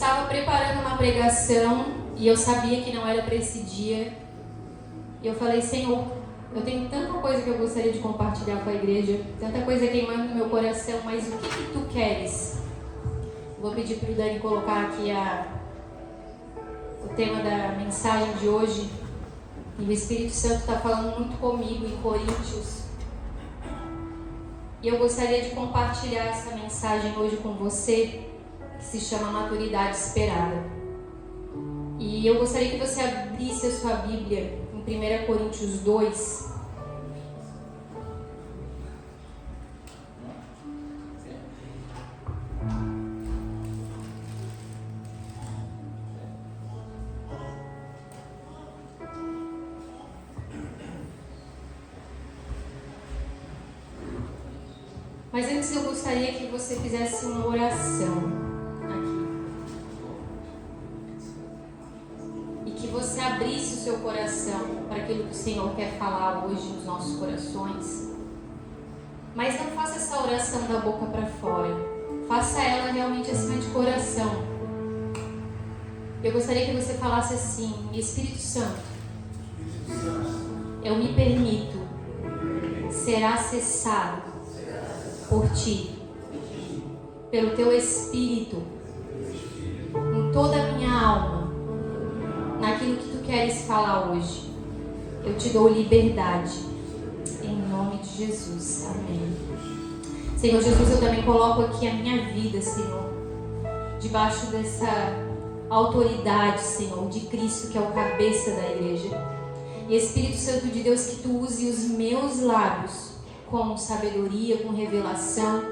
estava preparando uma pregação e eu sabia que não era para esse dia. E eu falei, Senhor, eu tenho tanta coisa que eu gostaria de compartilhar com a igreja, tanta coisa queimando no meu coração, mas o que tu queres? Vou pedir para o Dani colocar aqui o tema da mensagem de hoje. E o Espírito Santo está falando muito comigo em Coríntios. E eu gostaria de compartilhar essa mensagem hoje com você, que se chama Maturidade Esperada. E eu gostaria que você abrisse a sua Bíblia em 1 Coríntios 2. Mas antes eu gostaria que você fizesse uma oração. Você abrisse o seu coração para aquilo que o Senhor quer falar hoje nos nossos corações. Mas não faça essa oração da boca para fora. Faça ela realmente acima de coração. Eu gostaria que você falasse assim: Espírito Santo, eu me permito ser acessado por Ti, pelo Teu Espírito, em toda a minha alma, naquilo que Tu queres falar hoje. Eu te dou liberdade, em nome de Jesus, amém. Senhor Jesus, eu também coloco aqui a minha vida, Senhor, debaixo dessa autoridade, Senhor, de Cristo, que é o cabeça da igreja. E Espírito Santo de Deus, que Tu use os meus lábios com sabedoria, com revelação,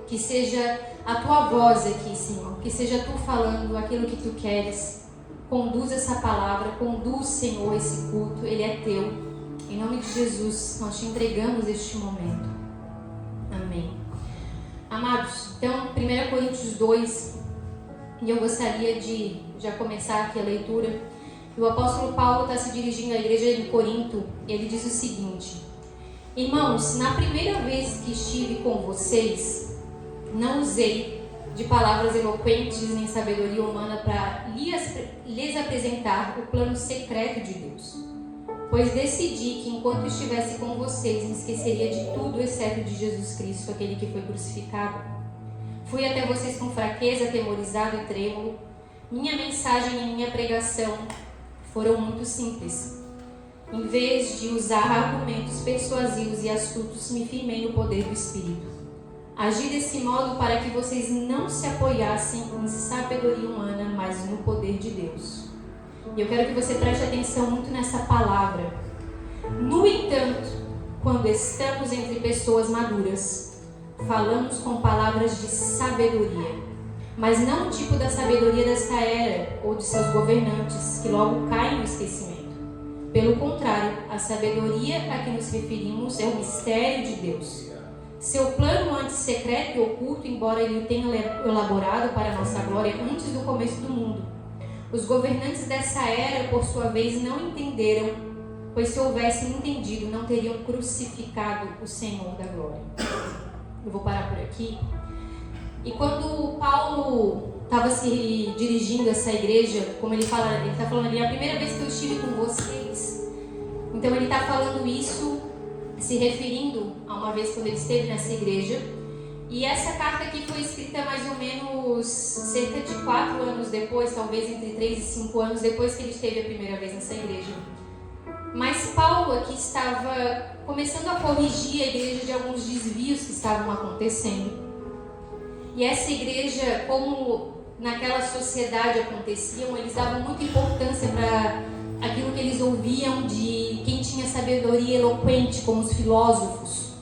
que seja a Tua voz aqui, Senhor, que seja Tu falando aquilo que Tu queres. Conduz essa palavra, conduz, Senhor, esse culto, ele é Teu. Em nome de Jesus, nós Te entregamos este momento. Amém. Amados, então, 1 Coríntios 2, e eu gostaria de já começar aqui a leitura. O apóstolo Paulo está se dirigindo à igreja de Corinto, e ele diz o seguinte: Irmãos, na primeira vez que estive com vocês, não usei de palavras eloquentes nem sabedoria humana para lhes apresentar o plano secreto de Deus, pois decidi que enquanto estivesse com vocês me esqueceria de tudo exceto de Jesus Cristo, aquele que foi crucificado. Fui até vocês com fraqueza, atemorizado e trêmulo. Minha mensagem e minha pregação foram muito simples. Em vez de usar argumentos persuasivos e astutos, me firmei no poder do Espírito. Agi desse modo para que vocês não se apoiassem em sabedoria humana, mas no poder de Deus. E eu quero que você preste atenção muito nessa palavra. No entanto, quando estamos entre pessoas maduras, falamos com palavras de sabedoria, mas não o tipo da sabedoria desta era ou de seus governantes, que logo caem no esquecimento. Pelo contrário, a sabedoria a que nos referimos é o mistério de Deus. Seu plano antes secreto e oculto, embora ele o tenha elaborado para a nossa glória antes do começo do mundo. Os governantes dessa era, por sua vez, não entenderam, pois se houvessem entendido, não teriam crucificado o Senhor da glória. Eu vou parar por aqui. E quando Paulo estava se dirigindo a essa igreja, como ele está falando ali, a primeira vez que eu estive com vocês. Então ele está falando isso, se referindo a uma vez quando ele esteve nessa igreja. E essa carta aqui foi escrita mais ou menos cerca de 4 anos depois, talvez entre 3 e 5 anos depois que ele esteve a primeira vez nessa igreja. Mas Paulo aqui estava começando a corrigir a igreja de alguns desvios que estavam acontecendo. E essa igreja, como naquela sociedade aconteciam, eles davam muita importância para aquilo que eles ouviam de quem tinha sabedoria eloquente, como os filósofos.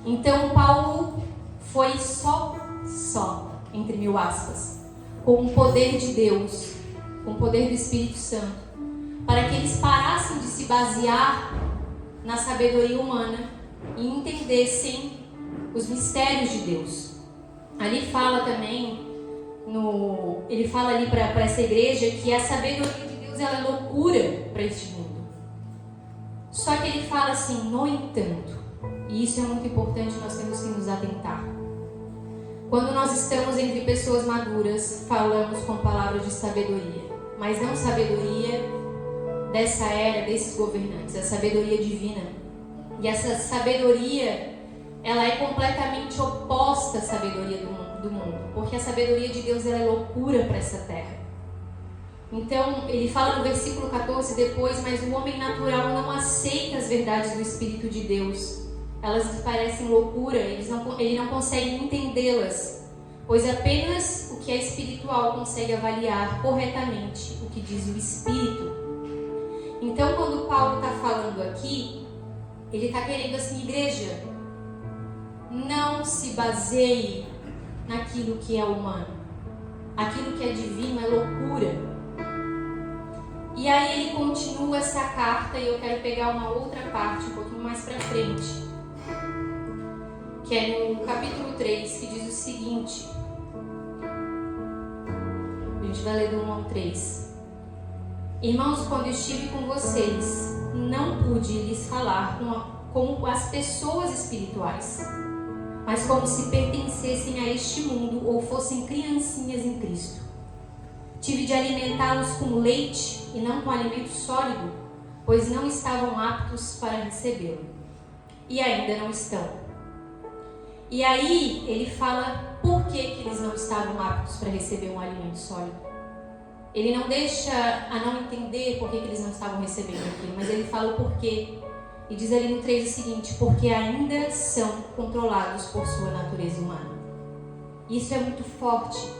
Então Paulo foi só, entre mil aspas, com o poder de Deus, com o poder do Espírito Santo, para que eles parassem de se basear na sabedoria humana e entendessem os mistérios de Deus. Ali fala também, ele fala ali para essa igreja que a sabedoria de Deus ela é loucura para este mundo. Só que ele fala assim, no entanto, e isso é muito importante, nós temos que nos atentar. Quando nós estamos entre pessoas maduras, falamos com palavras de sabedoria, mas não sabedoria dessa era, desses governantes, a sabedoria divina. E essa sabedoria, ela é completamente oposta à sabedoria do mundo, porque a sabedoria de Deus, ela é loucura para essa terra. Então, ele fala no versículo 14 depois, mas o homem natural não aceita as verdades do Espírito de Deus. Elas lhe parecem loucura, ele não consegue entendê-las, pois apenas o que é espiritual consegue avaliar corretamente o que diz o Espírito. Então, quando Paulo está falando aqui, ele está querendo assim, igreja, não se baseie naquilo que é humano. Aquilo que é divino é loucura. E aí ele continua essa carta e eu quero pegar uma outra parte um pouquinho mais para frente, que é no capítulo 3, que diz o seguinte. A gente vai ler do 1 ao 3. Irmãos, quando estive com vocês, não pude lhes falar como as pessoas espirituais, mas como se pertencessem a este mundo ou fossem criancinhas em Cristo. Tive de alimentá-los com leite e não com alimento sólido, pois não estavam aptos para recebê-lo. E ainda não estão. E aí ele fala por que eles não estavam aptos para receber um alimento sólido. Ele não deixa a não entender por que eles não estavam recebendo aquilo, mas ele fala o porquê. E diz ali no 3 o seguinte: porque ainda são controlados por sua natureza humana. Isso é muito forte.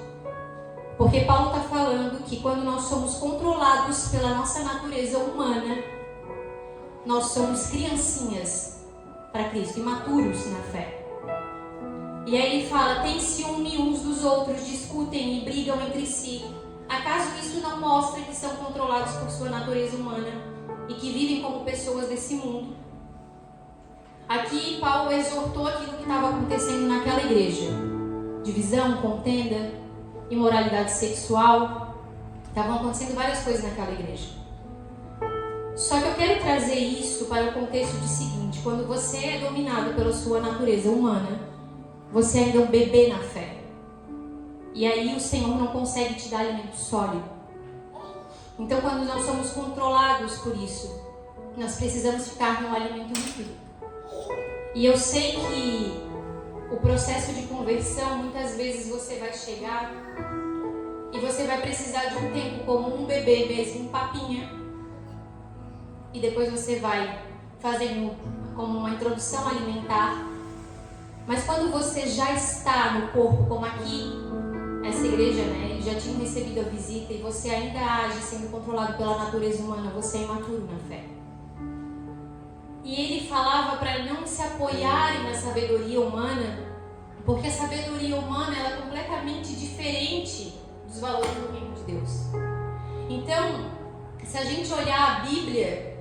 Porque Paulo está falando que quando nós somos controlados pela nossa natureza humana, nós somos criancinhas para Cristo, imaturos na fé. E aí ele fala, tem ciúme uns dos outros, discutem e brigam entre si. Acaso isso não mostra que são controlados por sua natureza humana e que vivem como pessoas desse mundo? Aqui Paulo exortou aquilo que estava acontecendo naquela igreja. Divisão, contenda, imoralidade sexual, estavam acontecendo várias coisas naquela igreja. Só que eu quero trazer isso para o contexto de seguinte: quando você é dominado pela sua natureza humana, você ainda é um bebê na fé. E aí o Senhor não consegue te dar alimento sólido. Então, quando nós somos controlados por isso, nós precisamos ficar no alimento líquido. E eu sei que o processo de conversão, muitas vezes você vai chegar e você vai precisar de um tempo como um bebê mesmo, um papinha. E depois você vai fazendo como uma introdução alimentar. Mas quando você já está no corpo, como aqui, essa igreja, né, já tinha recebido a visita e você ainda age sendo controlado pela natureza humana, você é imaturo na fé. E ele falava para não se apoiarem na sabedoria humana, porque a sabedoria humana ela é completamente diferente dos valores do reino de Deus. Então, se a gente olhar a Bíblia,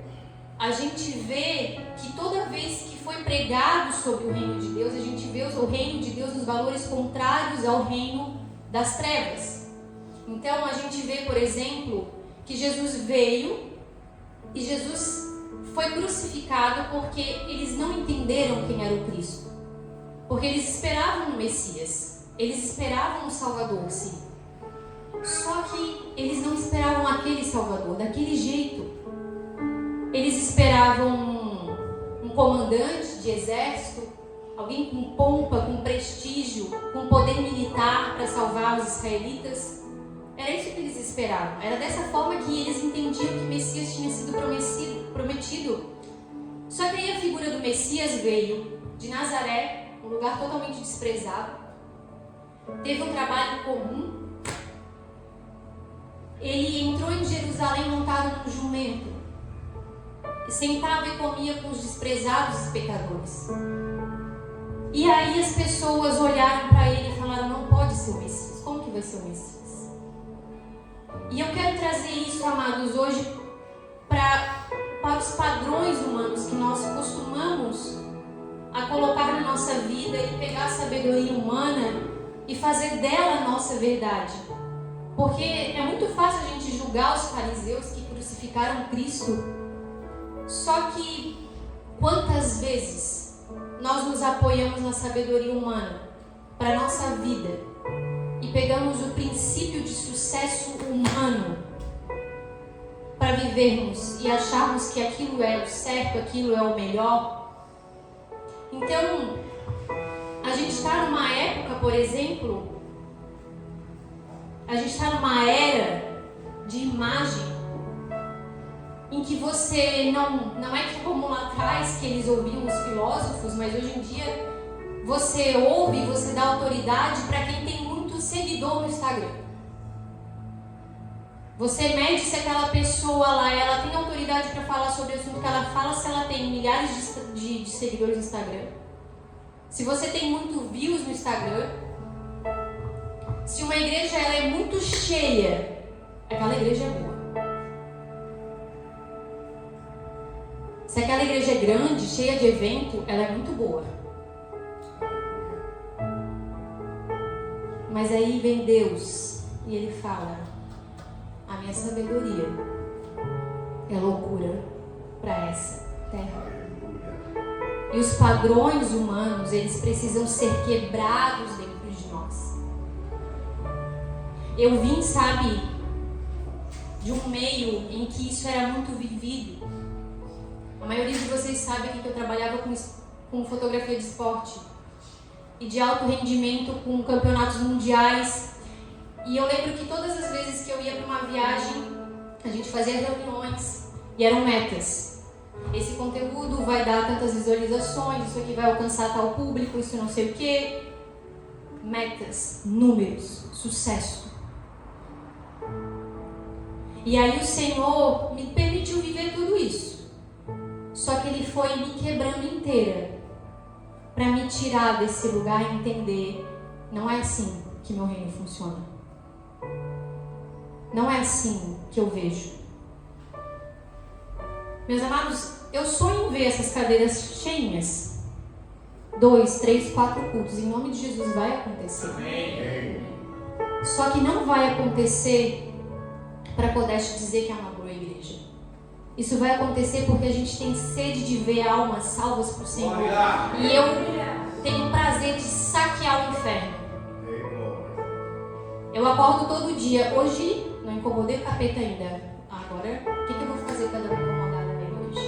a gente vê que toda vez que foi pregado sobre o reino de Deus, a gente vê o reino de Deus nos valores contrários ao reino das trevas. Então, a gente vê, por exemplo, que Jesus veio e Jesus foi crucificado porque eles não entenderam quem era o Cristo. Porque eles esperavam o Messias, eles esperavam o Salvador, sim. Só que eles não esperavam aquele Salvador, daquele jeito. Eles esperavam um comandante de exército, alguém com pompa, com prestígio, com poder militar para salvar os israelitas. Era isso que eles esperavam. Era dessa forma que eles entendiam que o Messias tinha sido prometido. Só que aí a figura do Messias veio de Nazaré, um lugar totalmente desprezado. Teve um trabalho comum. Ele entrou em Jerusalém montado num jumento. Sentava e comia com os desprezados e pecadores. E aí as pessoas olharam para ele e falaram, não pode ser o Messias. Como que vai ser o Messias? E eu quero trazer isso, amados, hoje para os padrões humanos que nós costumamos a colocar na nossa vida e pegar a sabedoria humana e fazer dela a nossa verdade. Porque é muito fácil a gente julgar os fariseus que crucificaram Cristo. Só que quantas vezes nós nos apoiamos na sabedoria humana para a nossa vida e pegamos o princípio de sucesso humano para vivermos e acharmos que aquilo é o certo, aquilo é o melhor. Então, a gente está numa época, por exemplo, a gente está numa era de imagem em que você não é que como lá atrás que eles ouviam os filósofos, mas hoje em dia você ouve e você dá autoridade para quem tem muito seguidor no Instagram. Você mede se aquela pessoa lá, ela tem autoridade para falar sobre o assunto que ela fala, se ela tem milhares de seguidores no Instagram. Se você tem muito views no Instagram. Se uma igreja ela é muito cheia, aquela igreja é boa. Se aquela igreja é grande, cheia de evento, ela é muito boa. Mas aí vem Deus e Ele fala: a minha sabedoria é loucura para essa terra. E os padrões humanos, eles precisam ser quebrados dentro de nós. Eu vim, sabe, de um meio em que isso era muito vivido. A maioria de vocês sabe que eu trabalhava com fotografia de esporte e de alto rendimento, com campeonatos mundiais. E eu lembro que todas as vezes que eu ia para uma viagem, a gente fazia reuniões e eram metas. Esse conteúdo vai dar tantas visualizações, isso aqui vai alcançar tal público, isso não sei o quê. Metas, números, sucesso. E aí o Senhor me permitiu viver tudo isso. Só que Ele foi me quebrando inteira para me tirar desse lugar e entender: não é assim que meu reino funciona. Não é assim que eu vejo. Meus amados, eu sonho em ver essas cadeiras cheias. 2, 3, 4 cultos. Em nome de Jesus vai acontecer. Amém. Só que não vai acontecer para poder te dizer que é uma boa igreja. Isso vai acontecer porque a gente tem sede de ver almas salvas por Senhor. E eu tenho o prazer de saquear o inferno. Eu acordo todo dia. Hoje, não incomodei o capeta ainda. Agora, o que eu vou fazer para dar uma incomodada nele hoje?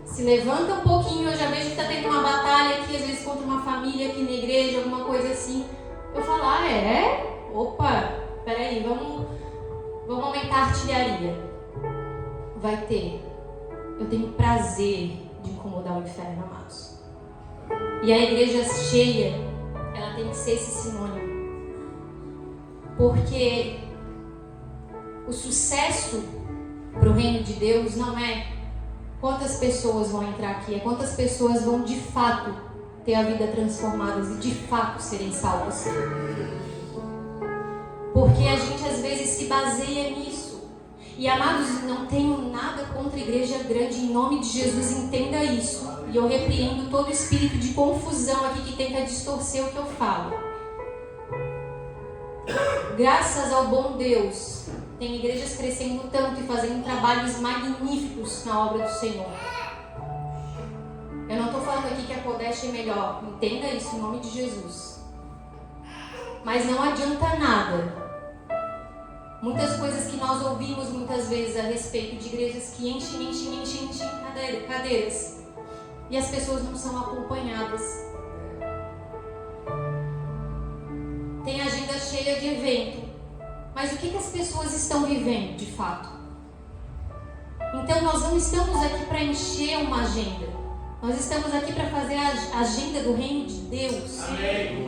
Se levanta um pouquinho, eu já vejo que está tendo uma batalha aqui, às vezes contra uma família aqui na igreja, alguma coisa assim. Eu falo: ah, é? Opa, peraí, vamos aumentar a artilharia. Vai ter. Eu tenho prazer de incomodar o inferno, amados. E a igreja cheia, ela tem que ser esse sinônimo. Porque o sucesso para o reino de Deus não é quantas pessoas vão entrar aqui, é quantas pessoas vão de fato ter a vida transformadas e de fato serem salvas. Porque a gente às vezes se baseia nisso. E amados, não tenho nada contra a igreja grande, em nome de Jesus, entenda isso. E eu repreendo todo espírito de confusão aqui que tenta distorcer o que eu falo. Graças ao bom Deus, tem igrejas crescendo tanto e fazendo trabalhos magníficos na obra do Senhor. Eu não estou falando aqui que a Kodesh é melhor, entenda isso em nome de Jesus. Mas não adianta nada. Muitas coisas que nós ouvimos muitas vezes a respeito de igrejas que enchem cadeiras e as pessoas não são acompanhadas. Tem agenda cheia de evento, mas o que as pessoas estão vivendo de fato? Então nós não estamos aqui para encher uma agenda, nós estamos aqui para fazer a agenda do reino de Deus. Amém.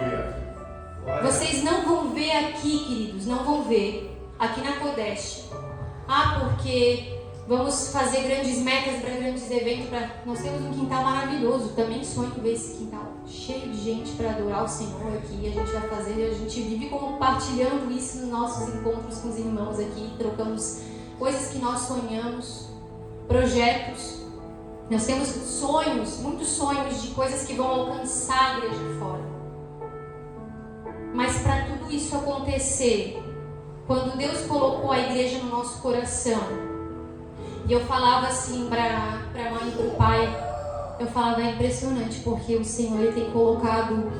Vocês não vão ver aqui, queridos, não vão ver aqui na Kodesh. Ah, porque vamos fazer grandes metas para grandes eventos. Nós temos um quintal maravilhoso. Também sonho em ver esse quintal cheio de gente para adorar o Senhor aqui. A gente vai fazer, a gente vive compartilhando isso nos nossos encontros com os irmãos aqui. Trocamos coisas que nós sonhamos, projetos. Nós temos sonhos, muitos sonhos de coisas que vão alcançar a igreja de fora. Mas para tudo isso acontecer, quando Deus colocou a igreja no nosso coração, e eu falava assim para a mãe e para o pai, eu falava, é impressionante, porque o Senhor ele tem colocado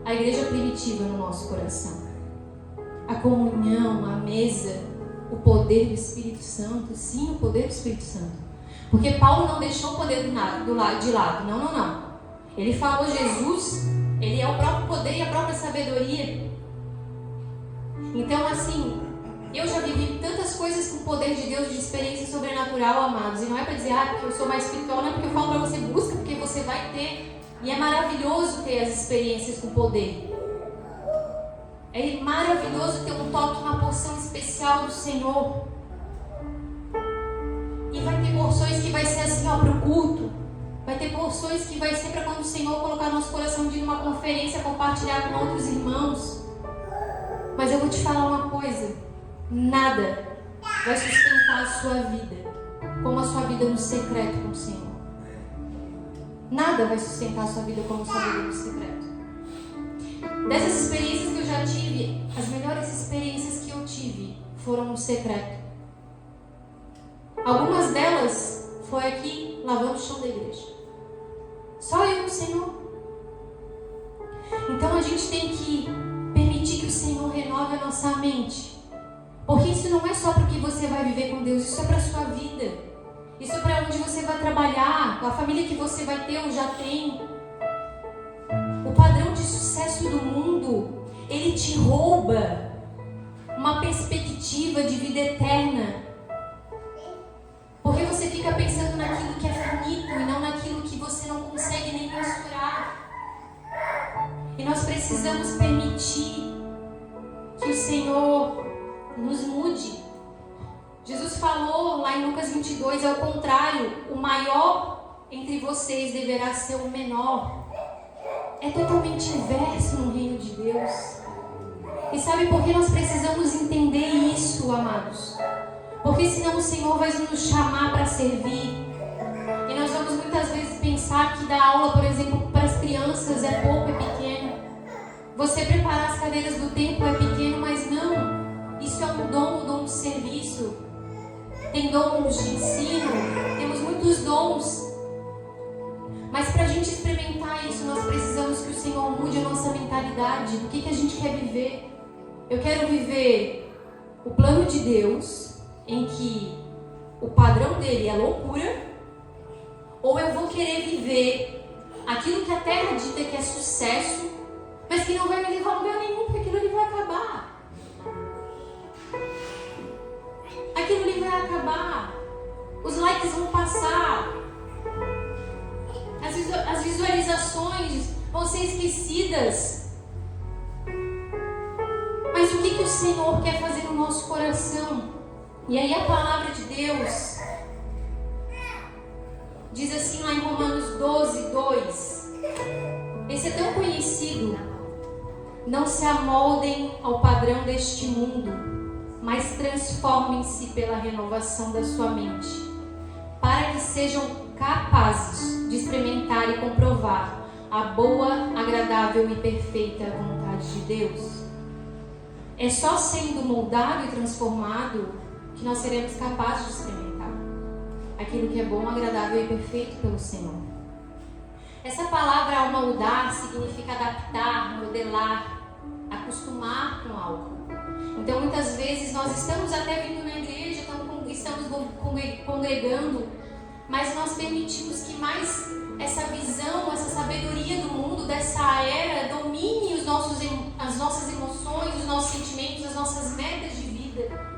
a igreja primitiva no nosso coração. A comunhão, a mesa, o poder do Espírito Santo. Sim, o poder do Espírito Santo. Porque Paulo não deixou o poder de lado. Não. Ele falou, Jesus, ele é o próprio poder e a própria sabedoria. Então, assim, eu já vivi tantas coisas com o poder de Deus, de experiência sobrenatural, amados. E não é para dizer, porque eu sou mais espiritual, não é porque eu falo para você, busca, porque você vai ter. E é maravilhoso ter as experiências com poder. É maravilhoso ter um toque, uma porção especial do Senhor. E vai ter porções que vai ser assim, para o culto. Vai ter porções que vai ser para quando o Senhor colocar no nosso coração de ir numa conferência, compartilhar com outros irmãos. Mas eu vou te falar uma coisa. Nada vai sustentar a sua vida como a sua vida no secreto com o Senhor. Nada vai sustentar a sua vida como a sua vida no secreto. Dessas experiências que eu já tive, as melhores experiências que eu tive foram no secreto. Algumas delas foi aqui lavando o chão da igreja. Só eu e o Senhor. Então a gente tem que permitir que o Senhor renove a nossa mente. Porque isso não é só para o que você vai viver com Deus, isso é para a sua vida. Isso é para onde você vai trabalhar, a família que você vai ter ou já tem. O padrão de sucesso do mundo, ele te rouba uma perspectiva de vida eterna. Porque você fica pensando naquilo que é finito e não naquilo que você não consegue nem mensurar. E nós precisamos permitir que o Senhor nos mude. Jesus falou lá em Lucas 22, ao contrário, o maior entre vocês deverá ser o menor. É totalmente inverso no reino de Deus. E sabe por que nós precisamos entender isso, amados? Porque senão o Senhor vai nos chamar para servir. E nós vamos muitas vezes pensar que dar aula, por exemplo, para as crianças é pouco, é pequeno. Você preparar as cadeiras do templo é pequeno, mas não. Isso é um dom, o dom do serviço. Tem dons de ensino, temos muitos dons. Mas para a gente experimentar isso, nós precisamos que o Senhor mude a nossa mentalidade. Do que a gente quer viver? Eu quero viver o plano de Deus, em que o padrão dele é loucura, ou eu vou querer viver aquilo que a terra dita que é sucesso, mas que não vai me levar a lugar nenhum, porque aquilo ali vai acabar. Aquilo ali vai acabar. Os likes vão passar. As visualizações vão ser esquecidas. Mas o que o Senhor quer fazer no nosso coração? E aí a palavra de Deus diz assim lá em Romanos 12, 2. Esse é tão conhecido. Não se amoldem ao padrão deste mundo, mas transformem-se pela renovação da sua mente, para que sejam capazes de experimentar e comprovar a boa, agradável e perfeita vontade de Deus. É só sendo moldado e transformado que nós seremos capazes de experimentar aquilo que é bom, agradável e perfeito pelo Senhor. Essa palavra moldar significa adaptar, modelar, acostumar com algo. Então muitas vezes nós estamos até vindo na igreja, estamos congregando, mas nós permitimos que mais essa visão, essa sabedoria do mundo, dessa era, domine as nossas emoções, os nossos sentimentos, as nossas metas de vida.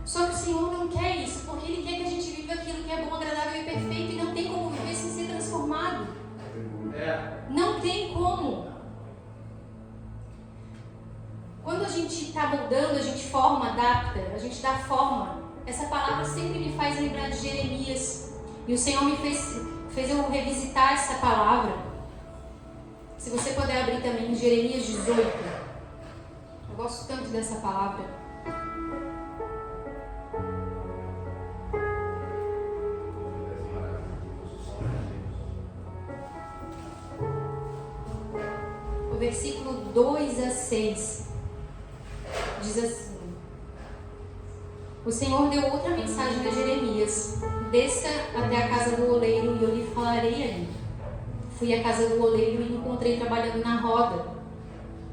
Só que o Senhor não quer isso, porque Ele quer que a gente viva aquilo que é bom, agradável e perfeito, e não tem como viver sem ser transformado. Não tem como. Quando a gente está mudando, a gente forma, adapta, a gente dá forma. Essa palavra sempre me faz lembrar de Jeremias. E o Senhor me fez eu revisitar essa palavra. Se você puder abrir também em Jeremias 18. Eu gosto tanto dessa palavra. O versículo 2 a 6 diz assim: o Senhor deu outra mensagem a Jeremias: desça até a casa do oleiro e eu lhe falarei ali. Fui à casa do oleiro e encontrei trabalhando na roda,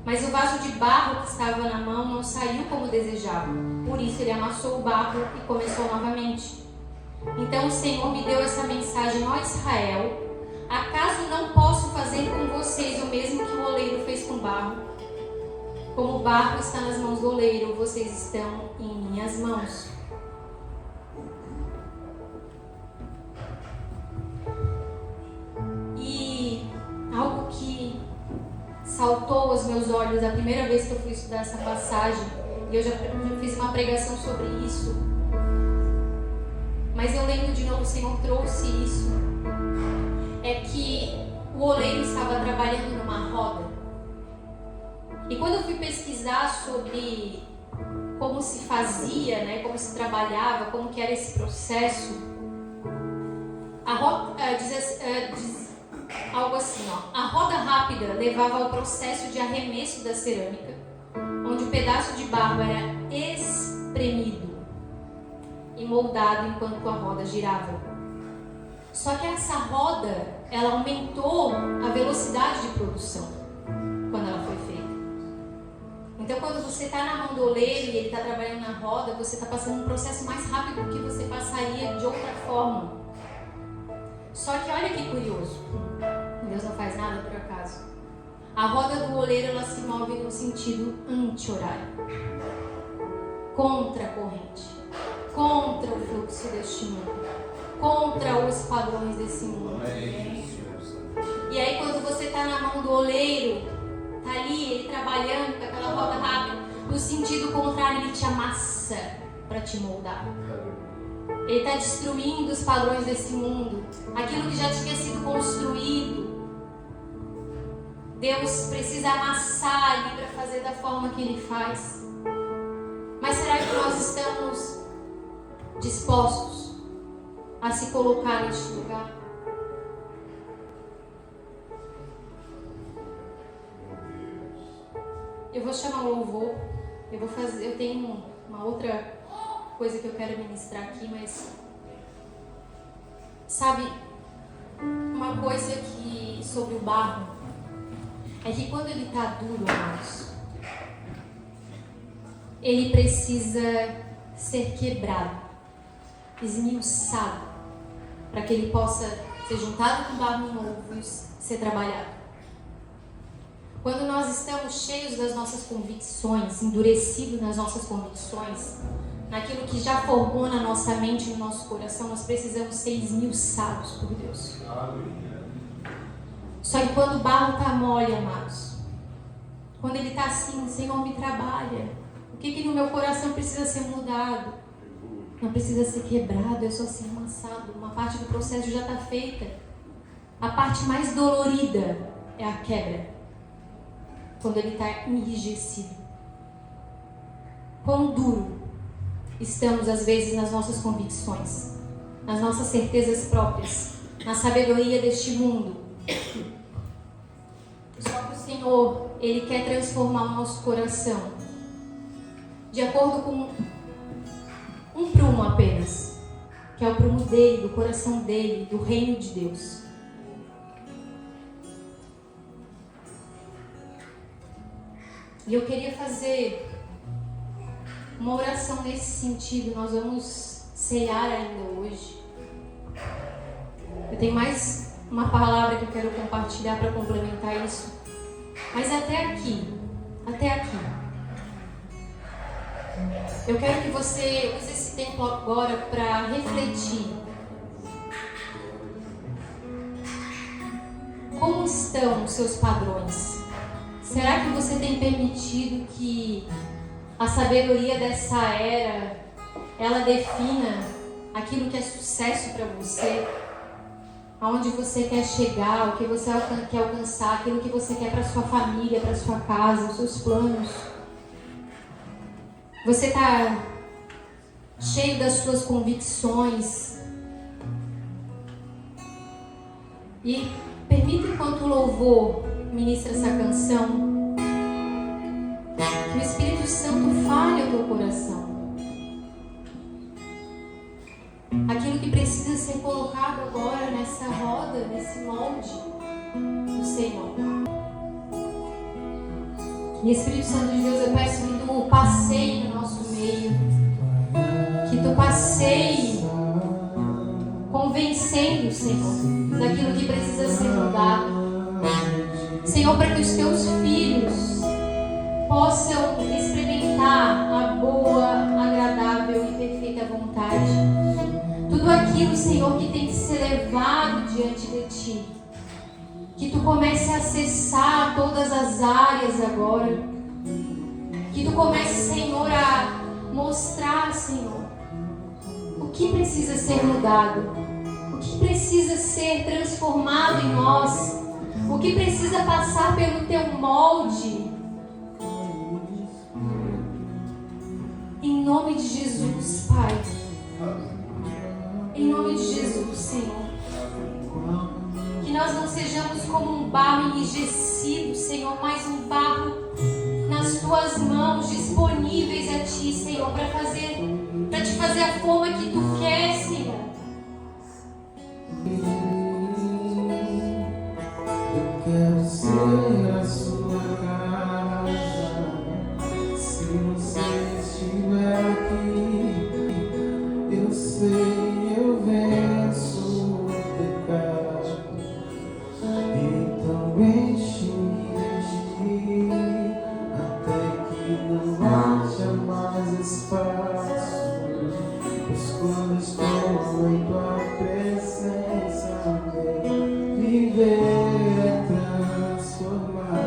mas o vaso de barro que estava na mão não saiu como desejava. Por isso ele amassou o barro e começou novamente. Então o Senhor me deu essa mensagem: ó Israel, acaso não posso fazer com vocês o mesmo que o oleiro fez com o barro? Como o barro está nas mãos do oleiro, vocês estão em minhas mãos. E algo que saltou aos meus olhos a primeira vez que eu fui estudar essa passagem, e eu já fiz uma pregação sobre isso, mas eu lembro de novo, o Senhor trouxe isso, é que o oleiro estava trabalhando numa roda. E quando eu fui pesquisar sobre como se fazia, né, como se trabalhava, como que era esse processo, a roda diz algo assim, ó: a roda rápida levava ao processo de arremesso da cerâmica, onde o pedaço de barro era espremido e moldado enquanto a roda girava. Só que essa roda, ela aumentou a velocidade de produção quando ela foi feita. Então, quando você está na mão do oleiro e ele está trabalhando na roda, você está passando um processo mais rápido do que você passaria de outra forma. Só que olha que curioso, Deus não faz nada por acaso. A roda do oleiro, ela se move no sentido anti-horário, contra a corrente, contra o fluxo deste mundo, contra os padrões desse mundo. E aí, quando você está na mão do oleiro, está ali, ele trabalhando com aquela roda rápida, no sentido contrário, ele te amassa para te moldar. Ele está destruindo os padrões desse mundo, aquilo que já tinha sido construído. Deus precisa amassar ali para fazer da forma que Ele faz. Mas será que nós estamos dispostos a se colocar neste lugar? Eu vou chamar o louvor. Eu tenho uma outra coisa que eu quero ministrar aqui, mas sabe, uma coisa que sobre o barro é que quando ele está duro, amados, ele precisa ser quebrado, esmiuçado, para que ele possa ser juntado com barro novo e ser trabalhado. Quando nós estamos cheios das nossas convicções, endurecidos nas nossas convicções, naquilo que já formou na nossa mente e no nosso coração, nós precisamos ser esmiuçados por Deus. Só que quando o barro está mole, amados, quando ele está assim: Senhor, me trabalha, o que no meu coração precisa ser mudado? Não precisa ser quebrado, é só ser amassado. Uma parte do processo já está feita. A parte mais dolorida é a quebra, quando ele está enrijecido. Quão duro estamos às vezes nas nossas convicções, nas nossas certezas próprias, na sabedoria deste mundo. Só que o Senhor, Ele quer transformar o nosso coração de acordo com um prumo apenas, que é o prumo dele, do coração dele, do reino de Deus. E eu queria fazer uma oração nesse sentido. Nós vamos ceiar ainda hoje. Eu tenho mais uma palavra que eu quero compartilhar para complementar isso. Mas até aqui, eu quero que você use esse tempo agora para refletir. Como estão os seus padrões? Será que você tem permitido que a sabedoria dessa era, ela defina aquilo que é sucesso para você? Aonde você quer chegar, o que você quer alcançar, aquilo que você quer para sua família, para sua casa, os seus planos? Você está cheio das suas convicções? E permita, enquanto o louvor ministra essa canção, que o Espírito Santo fale ao teu coração. que precisa ser colocado agora nessa roda, nesse molde do Senhor. E Espírito Santo de Deus, eu peço que Tu passeie no nosso meio, que Tu passeie convencendo, Senhor, daquilo que precisa ser mudado. Senhor, para que os Teus filhos possam experimentar a boa, agradável e perfeita vontade. Tudo aquilo, Senhor, que tem que ser levado diante de Ti. Que Tu comece a acessar todas as áreas agora. Que Tu comece, Senhor, a mostrar, Senhor, o que precisa ser mudado. O que precisa ser transformado em nós. O que precisa passar pelo Teu molde. Em nome de Jesus, Pai. Em nome de Jesus, Senhor. Que nós não sejamos como um barro enrijecido, Senhor, mas um barro nas Tuas mãos, disponíveis a Ti, Senhor, para Te fazer a forma que Tu quer, Senhor. Eu quero ser a Sua casa. Se você estiver aqui, eu sei, eu venço o pecado. Então enche-me até que não haja mais espaço. Pois quando estou em Tua presença, viver é transformar.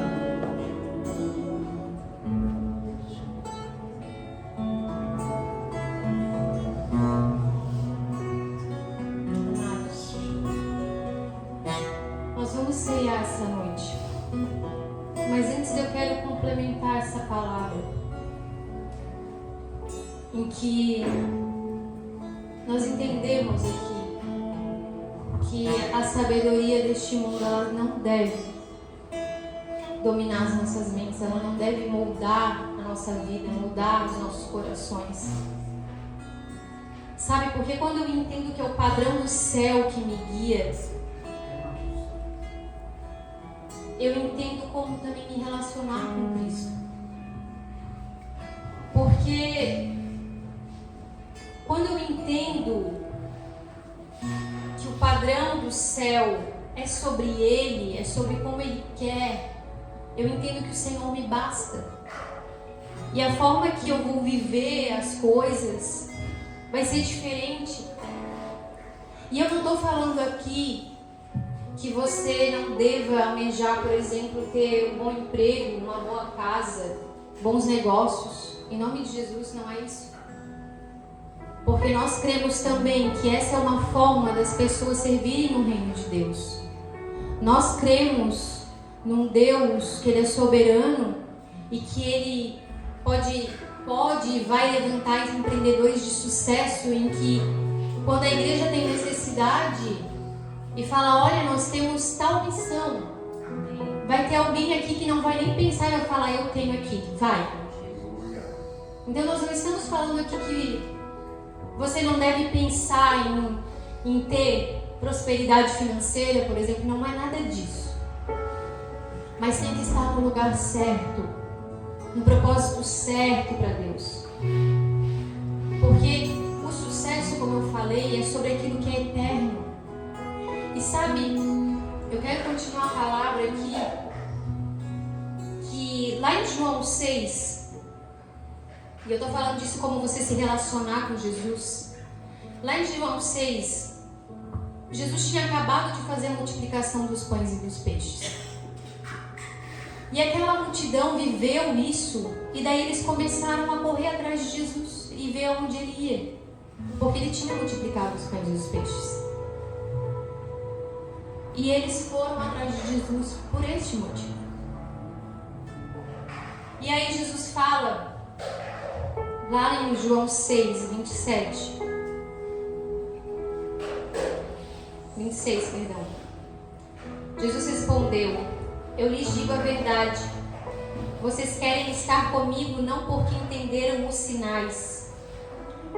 Nós vamos ceiar essa noite. Mas antes eu quero complementar essa palavra. Em que nós entendemos aqui que a sabedoria deste mundo, ela não deve dominar as nossas mentes, ela não deve moldar a nossa vida, moldar os nossos corações. Sabe, porque quando eu entendo que é o padrão do céu que me guia, eu entendo como também me relacionar com Cristo. Porque quando eu entendo que o padrão do céu é sobre Ele, é sobre como Ele quer, eu entendo que o Senhor me basta. E a forma que eu vou viver as coisas vai ser diferente. E eu não estou falando aqui que você não deva almejar, por exemplo, ter um bom emprego, uma boa casa, bons negócios. Em nome de Jesus, não é isso. Porque nós cremos também que essa é uma forma das pessoas servirem no reino de Deus. Nós cremos num Deus que Ele é soberano e que Ele pode e vai levantar empreendedores de sucesso, em que quando a igreja tem necessidade e fala, olha, nós temos tal missão, vai ter alguém aqui que não vai nem pensar e vai falar, eu tenho aqui, vai. Então nós não estamos falando aqui que você não deve pensar em ter prosperidade financeira, por exemplo, não é nada disso. Mas tem que estar no lugar certo, no propósito certo para Deus. Porque o sucesso, como eu falei, é sobre aquilo que é eterno. E sabe, eu quero continuar a palavra aqui, que lá em João 6, e eu estou falando disso como você se relacionar com Jesus. Lá em João 6, Jesus tinha acabado de fazer a multiplicação dos pães e dos peixes. E aquela multidão viveu isso, e daí eles começaram a correr atrás de Jesus e ver aonde ele ia, porque ele tinha multiplicado os pães e os peixes. E eles foram atrás de Jesus por este motivo. E aí Jesus fala, lá em João 6, 26, Jesus respondeu, eu lhes digo a verdade, vocês querem estar comigo não porque entenderam os sinais,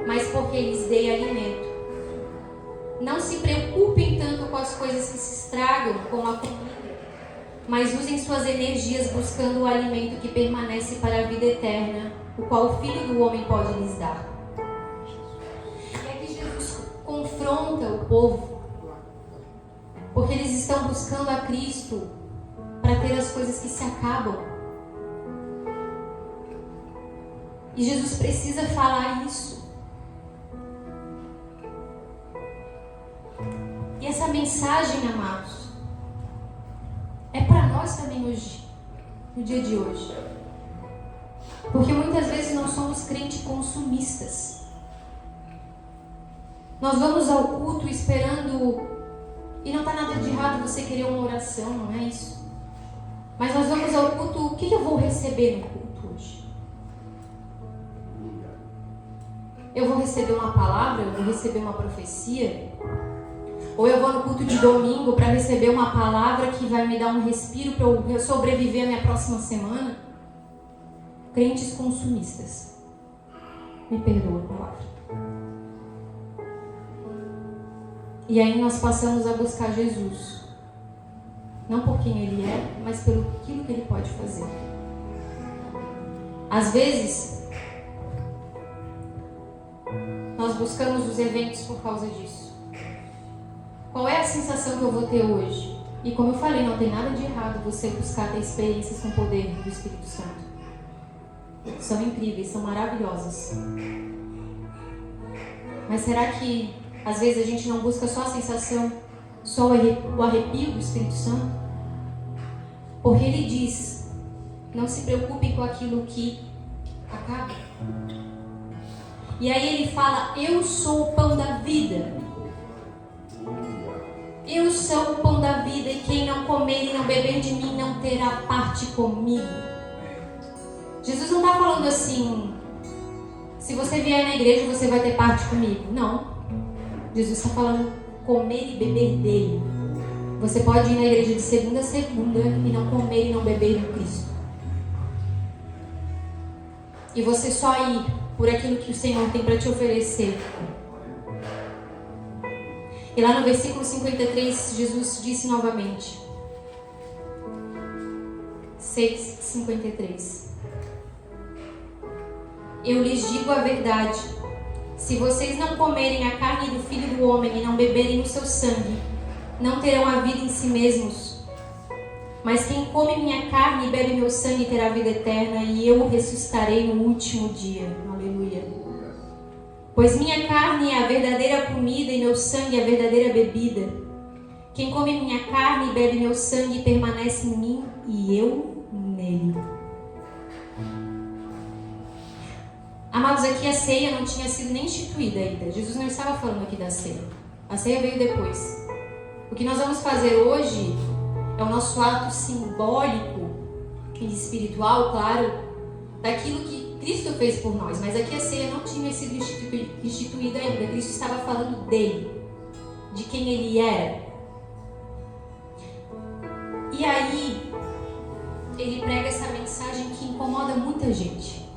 mas porque lhes dei alimento. Não se preocupem tanto com as coisas que se estragam, como a comida, mas usem suas energias buscando o alimento que permanece para a vida eterna, o qual o Filho do Homem pode lhes dar. E aqui Jesus confronta o povo, porque eles estão buscando a Cristo para ter as coisas que se acabam. E Jesus precisa falar isso. E essa mensagem, amados, é para nós também hoje, no dia de hoje. Porque muitas vezes nós somos crentes consumistas. Nós vamos ao culto esperando, e não está nada de errado você querer uma oração, não é isso? Mas nós vamos ao culto, o que eu vou receber no culto hoje? Eu vou receber uma palavra, eu vou receber uma profecia? Ou eu vou no culto de domingo para receber uma palavra que vai me dar um respiro para eu sobreviver a minha próxima semana? Crentes consumistas. Me perdoa a palavra. E aí nós passamos a buscar Jesus. Não por quem Ele é, mas pelo aquilo que Ele pode fazer. Às vezes, nós buscamos os eventos por causa disso. Qual é a sensação que eu vou ter hoje? E como eu falei, não tem nada de errado você buscar ter experiências com o poder do Espírito Santo. São incríveis, são maravilhosas. Mas será que às vezes a gente não busca só a sensação, só o arrepio do Espírito Santo? Porque Ele diz, não se preocupe com aquilo que acaba. E aí Ele fala, eu sou o pão da vida. Eu sou o pão da vida, e quem não comer e não beber de mim não terá parte comigo. Jesus não está falando assim, se você vier na igreja você vai ter parte comigo. Não. Jesus está falando comer e beber dele. Você pode ir na igreja de segunda a segunda e não comer e não beber do Cristo. E você só ir por aquilo que o Senhor tem para te oferecer. E lá no versículo 53, Jesus disse novamente. 6:53. Eu lhes digo a verdade. Se vocês não comerem a carne do Filho do Homem e não beberem o seu sangue, não terão a vida em si mesmos. Mas quem come minha carne e bebe meu sangue terá a vida eterna, e eu o ressuscitarei no último dia. Aleluia. Pois minha carne é a verdadeira comida e meu sangue é a verdadeira bebida. Quem come minha carne e bebe meu sangue permanece em mim e eu nele. Amados, aqui a ceia não tinha sido nem instituída ainda. Jesus não estava falando aqui da ceia. A ceia veio depois. O que nós vamos fazer hoje é o nosso ato simbólico e espiritual, claro, daquilo que Cristo fez por nós, mas aqui a ceia não tinha sido instituída ainda. Cristo estava falando dele, de quem ele era. E aí, ele prega essa mensagem que incomoda muita gente.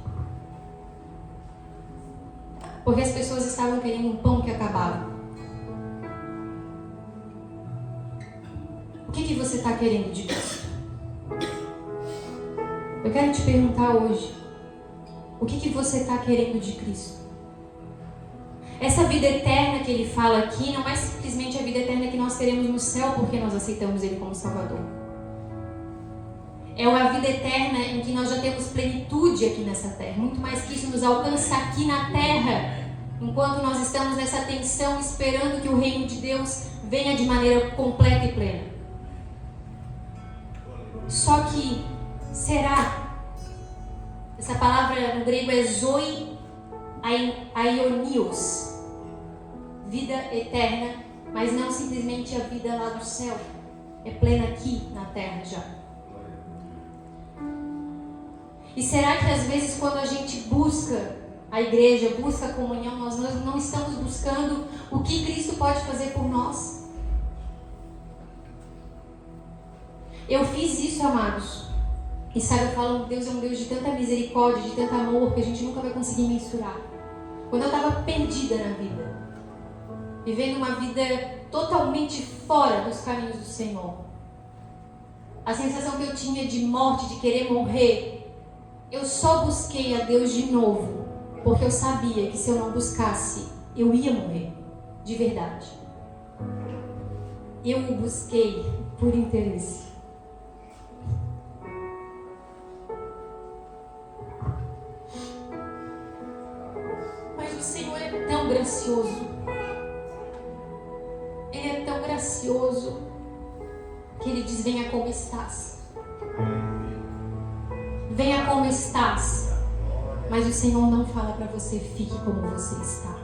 Porque as pessoas estavam querendo um pão que acabava. O que você está querendo de Cristo? Eu quero te perguntar hoje. O que você está querendo de Cristo? Essa vida eterna que Ele fala aqui não é simplesmente a vida eterna que nós teremos no céu porque nós aceitamos Ele como Salvador. É uma vida eterna em que nós já temos plenitude aqui nessa terra. Muito mais que isso, nos alcança aqui na terra, enquanto nós estamos nessa tensão esperando que o reino de Deus venha de maneira completa e plena. Só que, será? Essa palavra no grego é zoe aionios, vida eterna, mas não simplesmente a vida lá do céu, é plena aqui na terra já. E será que às vezes quando a gente busca a igreja, busca a comunhão, nós não estamos buscando o que Cristo pode fazer por nós? Eu fiz isso, amados. E sabe, eu falo, Deus é um Deus de tanta misericórdia, de tanto amor, que a gente nunca vai conseguir mensurar. Quando eu estava perdida na vida, vivendo uma vida totalmente fora dos caminhos do Senhor. A sensação que eu tinha de morte, de querer morrer, eu só busquei a Deus de novo, porque eu sabia que se eu não buscasse, eu ia morrer, de verdade. Eu o busquei por interesse. Mas o Senhor é tão gracioso. Ele é tão gracioso que Ele diz: venha como estás. Venha como estás. Mas o Senhor não fala para você: fique como você está.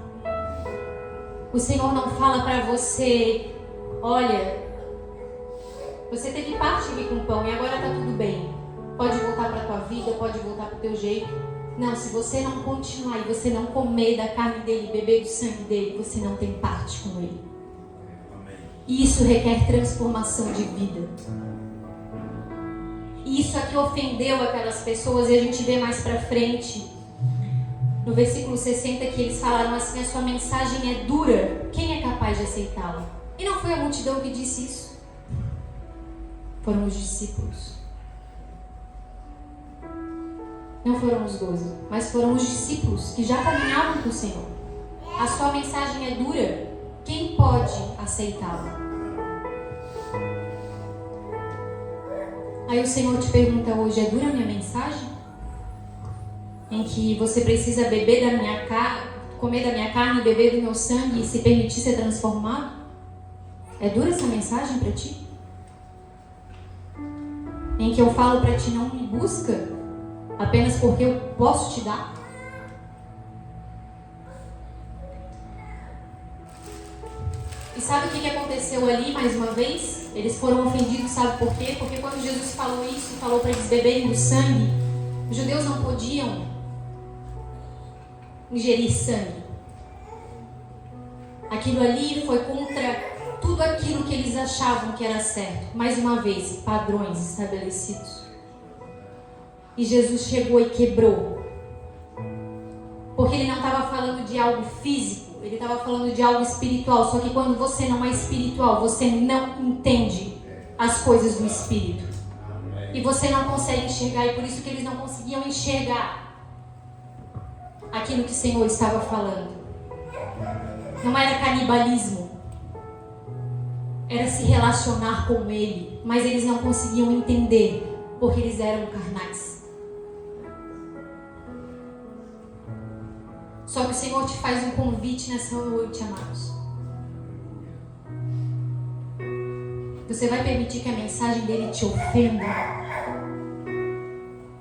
O Senhor não fala para você: olha, você teve parte aqui com o pão e agora está tudo bem. Pode voltar para a tua vida, pode voltar para o teu jeito. Não, se você não continuar e você não comer da carne dele, beber do sangue dele, você não tem parte com ele. E isso requer transformação de vida. E isso aqui ofendeu aquelas pessoas, e a gente vê mais pra frente, no versículo 60, que eles falaram assim: a sua mensagem é dura, quem é capaz de aceitá-la? E não foi a multidão que disse isso. Foram os discípulos. Não foram os 12, mas foram os discípulos que já caminhavam com o Senhor. A sua mensagem é dura, quem pode aceitá-la? Aí o Senhor te pergunta hoje: é dura a minha mensagem? Em que você precisa beber da minha carne, comer da minha carne, beber do meu sangue e se permitir ser transformado? É dura essa mensagem para ti? Em que eu falo para ti: não me busca apenas porque eu posso te dar? E sabe o que aconteceu ali mais uma vez? Eles foram ofendidos, sabe por quê? Porque quando Jesus falou isso, falou para eles beberem do sangue, os judeus não podiam ingerir sangue. Aquilo ali foi contra tudo aquilo que eles achavam que era certo. Mais uma vez, padrões estabelecidos. E Jesus chegou e quebrou. Porque ele não estava falando de algo físico, ele estava falando de algo espiritual. Só que quando você não é espiritual, você não entende as coisas do Espírito. E você não consegue enxergar, e por isso que eles não conseguiam enxergar aquilo que o Senhor estava falando. Não era canibalismo, era se relacionar com Ele, mas eles não conseguiam entender, porque eles eram carnais. Só que o Senhor te faz um convite nessa noite, amados. Você vai permitir que a mensagem dele te ofenda?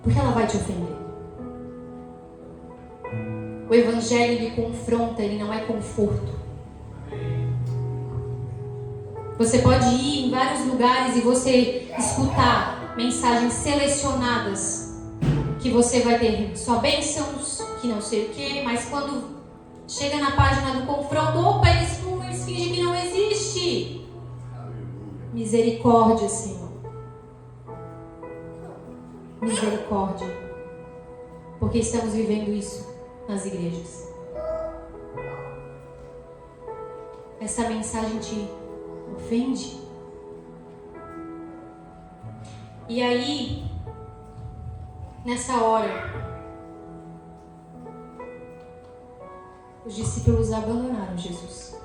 Porque ela vai te ofender. O Evangelho, ele confronta, ele não é conforto. Você pode ir em vários lugares e você escutar mensagens selecionadas, que você vai ter só bênçãos, que não sei o que, mas quando chega na página do confronto, opa, eles fingem que não existe. Misericórdia, Senhor. Misericórdia. Porque estamos vivendo isso nas igrejas. Essa mensagem te ofende? E aí, nessa hora, os discípulos abandonaram Jesus.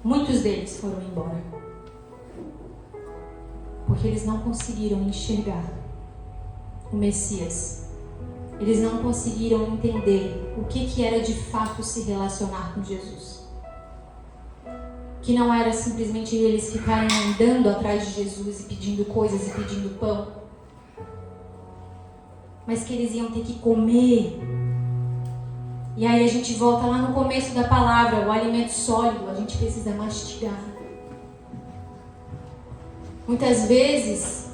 Muitos deles foram embora, porque eles não conseguiram enxergar o Messias. Eles não conseguiram entender o que era de fato se relacionar com Jesus. Que não era simplesmente eles ficarem andando atrás de Jesus e pedindo coisas e pedindo pão, mas que eles iam ter que comer. E aí a gente volta lá no começo da palavra, o alimento sólido, a gente precisa mastigar. Muitas vezes,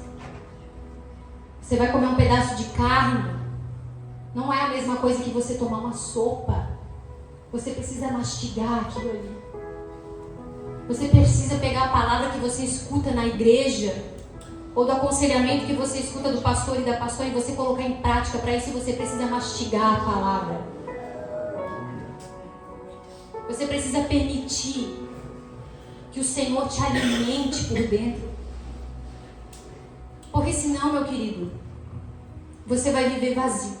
você vai comer um pedaço de carne, não é a mesma coisa que você tomar uma sopa. Você precisa mastigar aquilo ali. Você precisa pegar a palavra que você escuta na igreja, ou do aconselhamento que você escuta do pastor e da pastora, e você colocar em prática. Para isso você precisa mastigar a palavra. Você precisa permitir que o Senhor te alimente por dentro. Porque senão, meu querido, você vai viver vazio.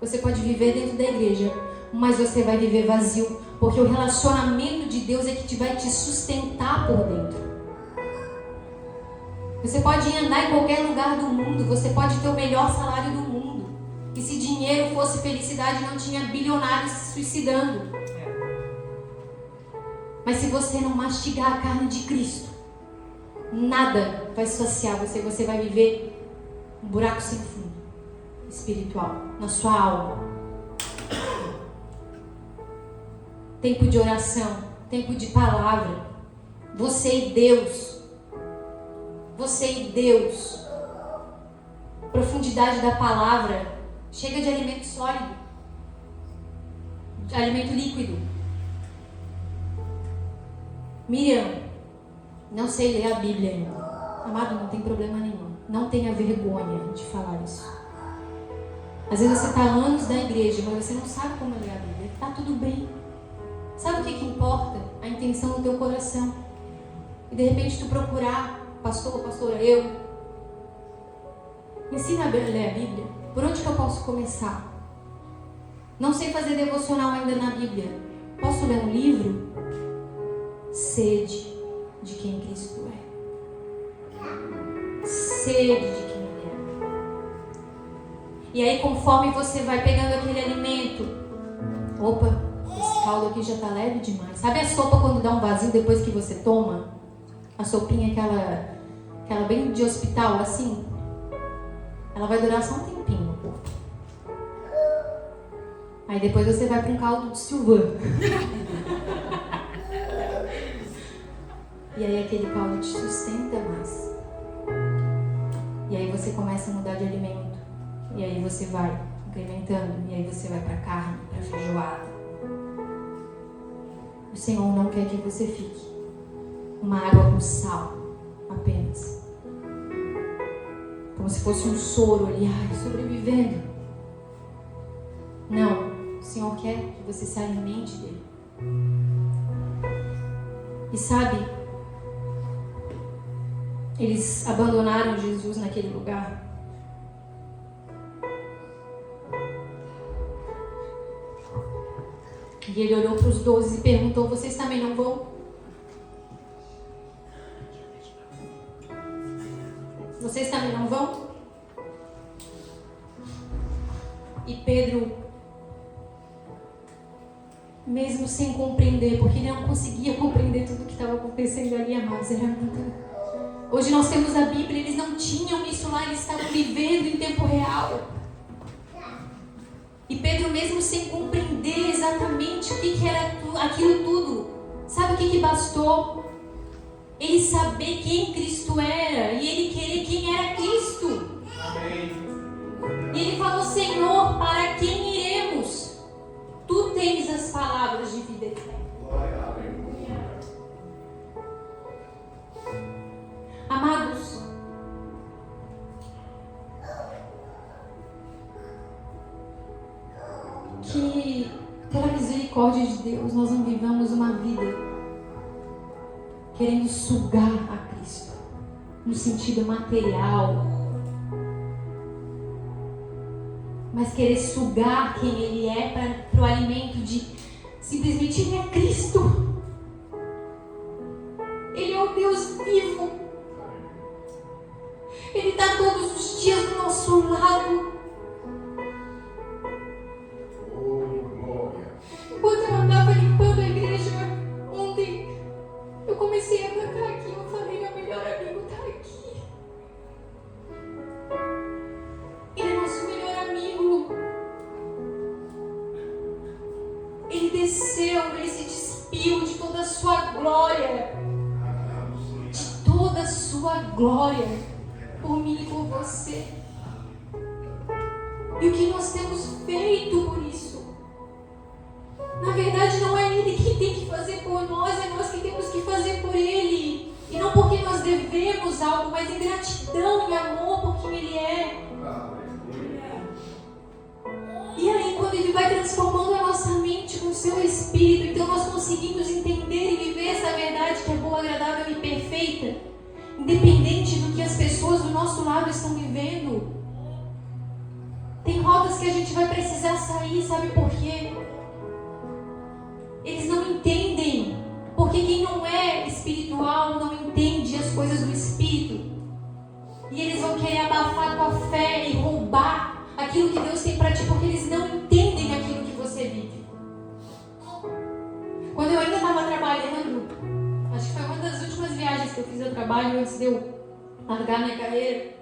Você pode viver dentro da igreja, mas você vai viver vazio, porque o relacionamento de Deus é que vai te sustentar por dentro. Você pode andar em qualquer lugar do mundo, você pode ter o melhor salário do mundo, e se dinheiro fosse felicidade, não tinha bilionários se suicidando. Mas se você não mastigar a carne de Cristo, nada vai saciar você. Você vai viver um buraco sem fundo espiritual na sua alma. Tempo de oração, tempo de palavra. Você e Deus. Você e Deus. Profundidade da palavra. Chega de alimento sólido, de alimento líquido. Miriam, não sei ler a Bíblia ainda. Amado, não tem problema nenhum. Não tenha vergonha de falar isso. Às vezes você está há anos na igreja, mas você não sabe como ler a Bíblia. Está tudo bem. Sabe o que importa? A intenção do teu coração. E de repente tu procurar, pastor, pastora, eu. Me ensina a ler a Bíblia. Por onde que eu posso começar? Não sei fazer devocional ainda na Bíblia. Posso ler um livro? Sede de quem Cristo é. Sede de quem Ele é. E aí, conforme você vai pegando aquele alimento, opa, esse caldo aqui já está leve demais. Sabe a sopa quando dá um vazio depois que você toma? A sopinha aquela bem de hospital, assim? Ela vai durar só um tempinho no corpo. Aí depois você vai para um caldo de Silvan. E aí aquele caldo te sustenta mais. E aí você começa a mudar de alimento. E aí você vai incrementando. E aí você vai para carne, para feijoada. O Senhor não quer que você fique uma água com sal apenas. Como se fosse um soro ali, sobrevivendo. Não, o Senhor quer que você se alimente dele. E sabe, eles abandonaram Jesus naquele lugar. E ele olhou para os 12 e perguntou: vocês também não vão? Vocês também não vão? E Pedro, mesmo sem compreender, porque ele não conseguia compreender tudo o que estava acontecendo ali, amados, era muito... Hoje nós temos a Bíblia, eles não tinham isso lá, eles estavam vivendo em tempo real. E Pedro, mesmo sem compreender exatamente o que era aquilo tudo, sabe o que bastou? Ele saber quem Cristo era e ele querer quem era Cristo. Amém. E ele falou: Senhor, para quem iremos? Tu tens as palavras de vida eterna. Amados, que pela misericórdia de Deus nós não vivamos uma vida querendo sugar a Cristo no sentido material, mas querer sugar quem Ele é para o alimento de simplesmente Ele é Cristo. Ele é o Deus vivo. Ele está todos os dias do nosso lado. Enquanto eu andava limpando a igreja ontem, eu comecei a cantar aqui. Eu falei: meu melhor amigo está aqui. Ele é nosso melhor amigo. Ele desceu, ele se despiu de toda a sua glória. De toda a sua glória. Por mim e por você. E o que nós temos feito por isso? Na verdade, não é Ele que tem que fazer por nós, é nós que temos que fazer por Ele. E não porque nós devemos algo, mas em gratidão e amor por quem Ele é. E aí, quando Ele vai transformando a nossa mente com seu Espírito, então nós conseguimos entender e viver essa verdade que é boa, agradável e perfeita, independente do que as pessoas do nosso lado estão vivendo. Tem rotas que a gente vai precisar sair, sabe por quê? Eles não entendem, porque quem não é espiritual não entende as coisas do Espírito. E eles vão querer abafar a tua fé e roubar aquilo que Deus tem para ti, porque eles não entendem aquilo que você vive. Quando eu ainda estava trabalhando, acho que foi uma das últimas viagens que eu fiz ao trabalho antes de eu largar minha carreira,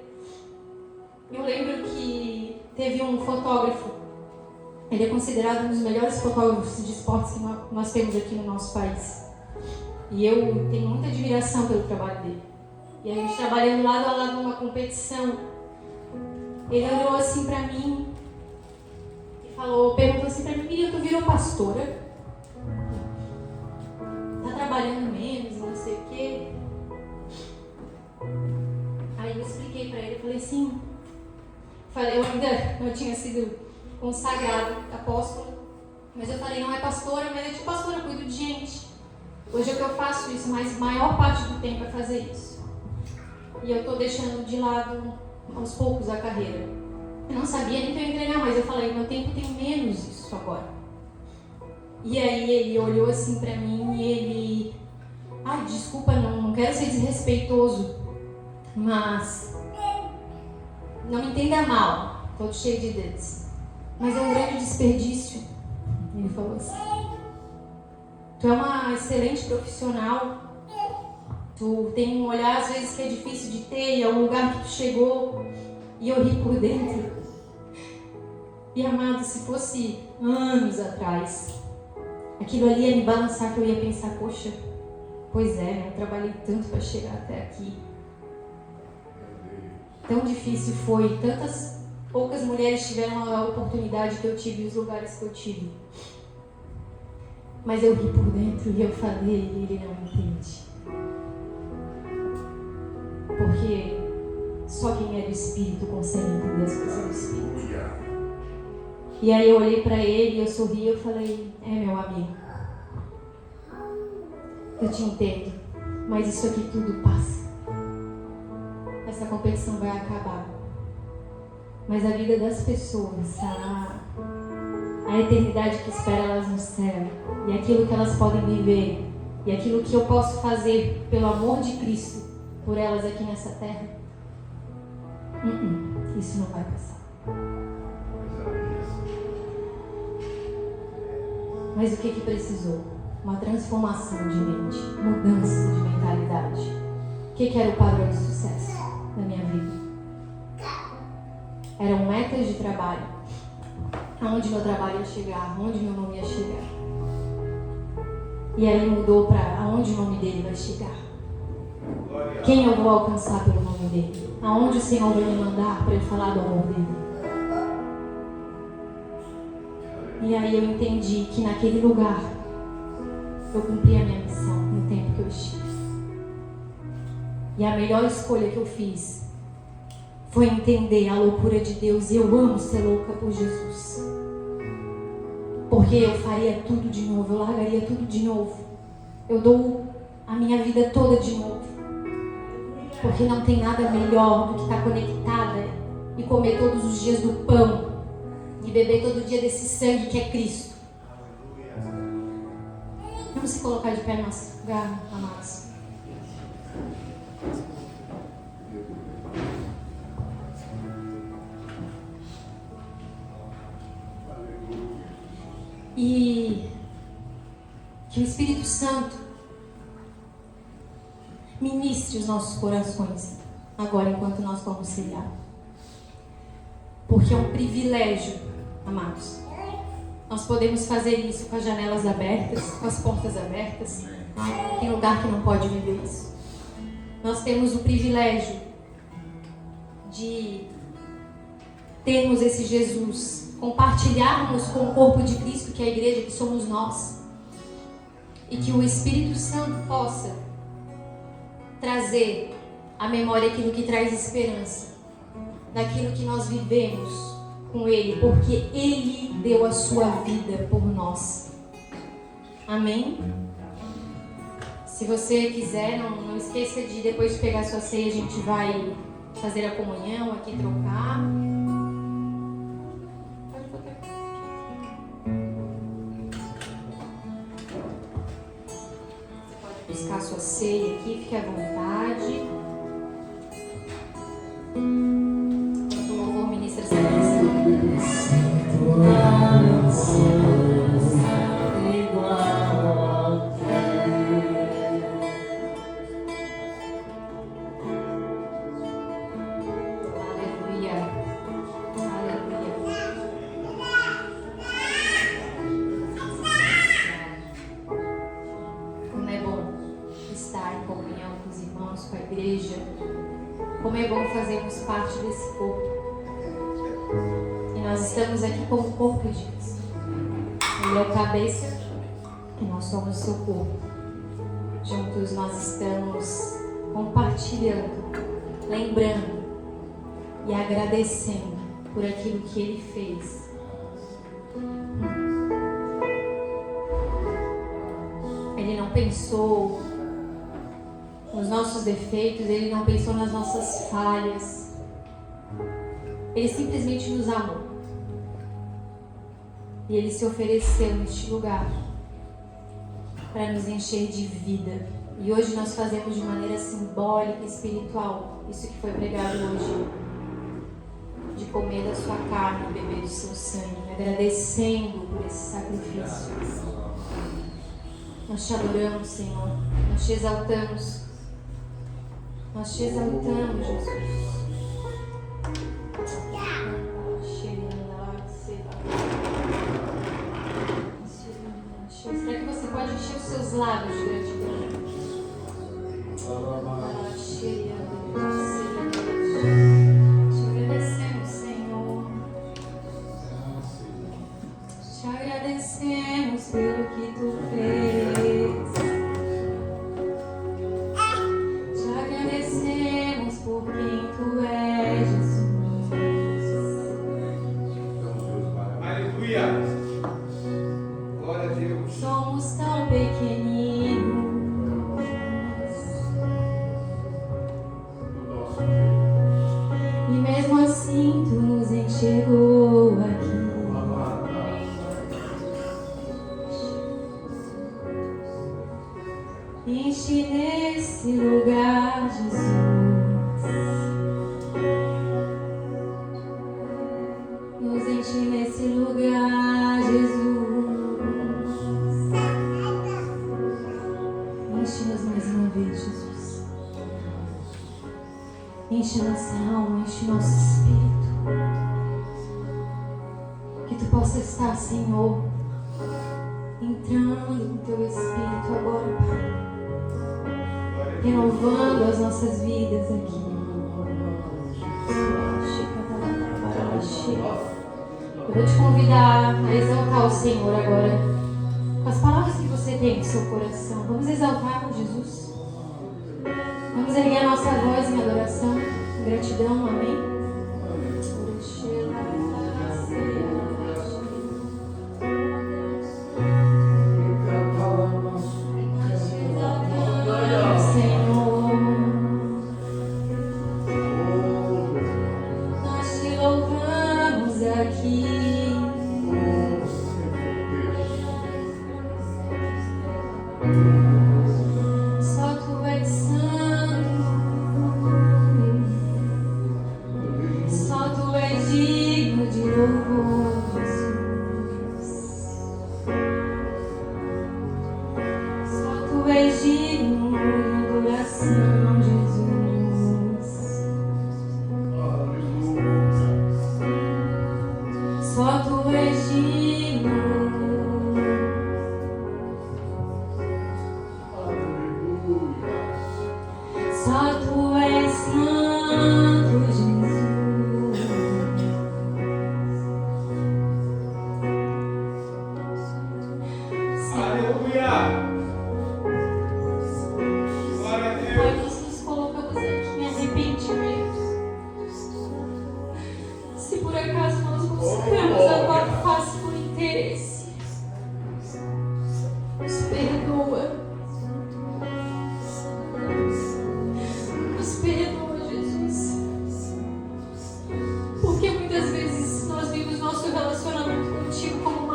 eu lembro que teve um fotógrafo. Ele é considerado um dos melhores fotógrafos de esportes que nós temos aqui no nosso país. E eu tenho muita admiração pelo trabalho dele. E a gente trabalhando lado a lado numa competição, ele olhou assim pra mim e perguntou assim pra mim: Miriam, tu virou pastora? Tá trabalhando menos, não sei o quê. Aí eu expliquei pra ele, eu falei assim, eu ainda não tinha sido consagrado apóstolo, mas eu falei, não é pastora, mas é tipo pastora, eu cuido de gente. Hoje é que eu faço isso, mas a maior parte do tempo é fazer isso. E eu tô deixando de lado aos poucos a carreira. Eu não sabia nem que eu ia treinar, mas eu falei, meu tempo tem menos isso agora. E aí ele olhou assim pra mim e ele... Ai, desculpa, não quero ser desrespeitoso, mas... Não me entenda mal, todo cheio de dedos. Mas é um grande desperdício. Ele falou assim. Tu é uma excelente profissional. Tu tem um olhar às vezes que é difícil de ter, e é um lugar que tu chegou. E eu ri por dentro. E amado, se fosse anos atrás, aquilo ali ia me balançar, que eu ia pensar, poxa, pois é, né? Eu trabalhei tanto para chegar até aqui. Tão difícil foi, tantas poucas mulheres tiveram a oportunidade que eu tive e os lugares que eu tive. Mas eu ri por dentro e eu falei, e ele não entende. Porque só quem é do Espírito consegue entender as coisas do Espírito. E aí eu olhei pra ele, eu sorri e eu falei, meu amigo, eu te entendo, mas isso aqui tudo passa. Essa competição vai acabar. Mas a vida das pessoas, a eternidade que espera elas no céu, e aquilo que elas podem viver, e aquilo que eu posso fazer pelo amor de Cristo por elas aqui nessa terra, isso não vai passar. Mas o que precisou? Uma transformação de mente, mudança de mentalidade. O que era o padrão de sucesso da minha vida? Eram metas de trabalho. Aonde meu trabalho ia chegar, aonde meu nome ia chegar. E aí mudou para aonde o nome dele vai chegar. Quem eu vou alcançar pelo nome dele? Aonde o Senhor vai me mandar para eu falar do amor dele? E aí eu entendi que naquele lugar eu cumpri a minha missão no tempo que eu estive. E a melhor escolha que eu fiz foi entender a loucura de Deus. E eu amo ser louca por Jesus. Porque eu faria tudo de novo, eu largaria tudo de novo. Eu dou a minha vida toda de novo. Porque não tem nada melhor do que estar conectada e comer todos os dias do pão e beber todo dia desse sangue que é Cristo. Vamos se colocar de pé no nosso lugar, amados. E que o Espírito Santo ministre os nossos corações agora enquanto nós vamos ceiar. Porque é um privilégio, amados. Nós podemos fazer isso com as janelas abertas, com as portas abertas. Tem lugar que não pode viver isso. Nós temos o privilégio de termos esse Jesus, compartilharmos com o corpo de Cristo, que é a igreja, que somos nós. E que o Espírito Santo possa trazer à memória aquilo que traz esperança, daquilo que nós vivemos com Ele, porque Ele deu a sua vida por nós. Amém? Se você quiser, não esqueça de depois de pegar sua ceia, a gente vai fazer a comunhão aqui, trocar. Pode botar. Você pode buscar sua ceia aqui, fique à vontade. Enquanto o louvor ministra essa canção. Como é bom fazermos parte desse corpo. E nós estamos aqui como corpo de Cristo. Ele é o cabeça e nós somos o seu corpo. Juntos nós estamos compartilhando, lembrando e agradecendo por aquilo que Ele fez. Ele não pensou nos nossos defeitos, Ele não pensou nas nossas falhas. Ele simplesmente nos amou. E Ele se ofereceu neste lugar para nos encher de vida. E hoje nós fazemos de maneira simbólica e espiritual isso que foi pregado hoje. De comer da sua carne e beber do seu sangue, agradecendo por esse sacrifício. Nós te adoramos, Senhor. Nós te exaltamos. Nós te exaltamos, Jesus. Será que você pode encher os seus lábios de gratidão? Te agradecemos, Senhor. Te agradecemos pelo que Tu fez. Por quem Tu és, Jesus. Aleluia. Glória a Deus. Somos tão pequeninos. E mesmo assim Tu nos enxergou aqui. Enche nesse lugar, Jesus. Nos enche nesse lugar, Jesus. Enche-nos mais uma vez, Jesus. Enche nossa alma, enche nosso espírito. Que Tu possa estar, Senhor, entrando no Teu Espírito agora, Pai. Renovando as nossas vidas aqui. Eu vou te convidar a exaltar o Senhor agora, com as palavras que você tem no seu coração. Vamos exaltar Jesus. Vamos erguer a nossa voz em adoração, em gratidão, amém? Só Tu és santo, só Tu és digno de louvor, Jesus. Só Tu és digno de adoração, Jesus. Só Tu és digno. Só Tu és santo, Jesus. Aleluia. Glória a Deus. Pai, nós nos colocamos aqui em arrependimento. Se por acaso nós buscamos a Tua face por interesse,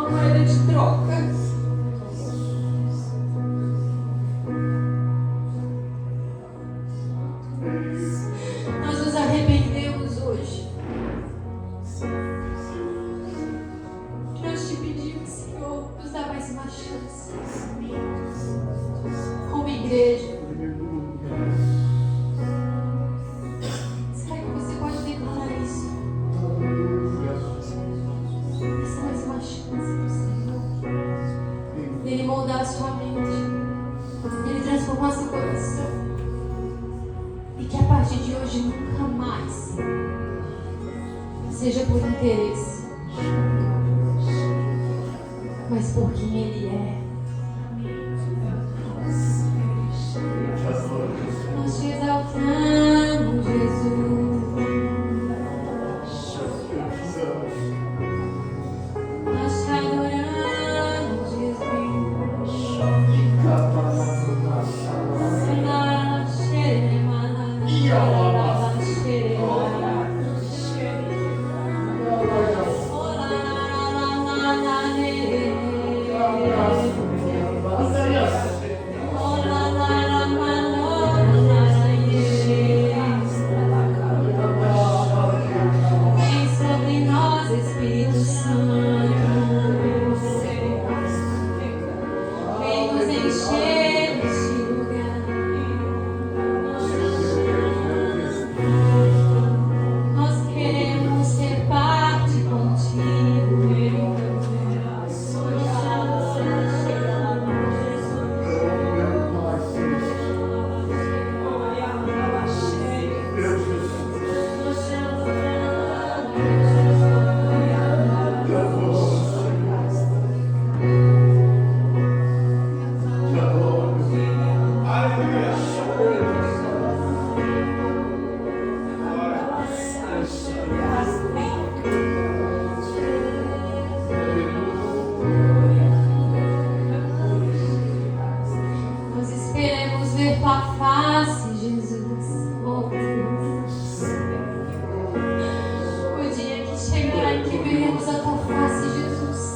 uma moeda de troca. Nós nos arrependemos hoje. Nós te pedimos, Senhor, nos dá mais uma chance. Como igreja. Será que você pode declarar isso? Essa é mais uma chance do Senhor. Ele moldar a sua mente. Ele transformar seu coração. E que a partir de hoje nunca mais seja por interesse, mas por quem Ele é. Nós te exaltamos, Jesus. Nós te adoramos, Jesus. Vem sobre nós, Espírito Santo. Vem nos encher neste lugar. Nós queremos ser parte contigo. Nós esperamos ver tua face, Jesus. Oh, Deus. O dia que chegará em que veremos a tua face, Jesus.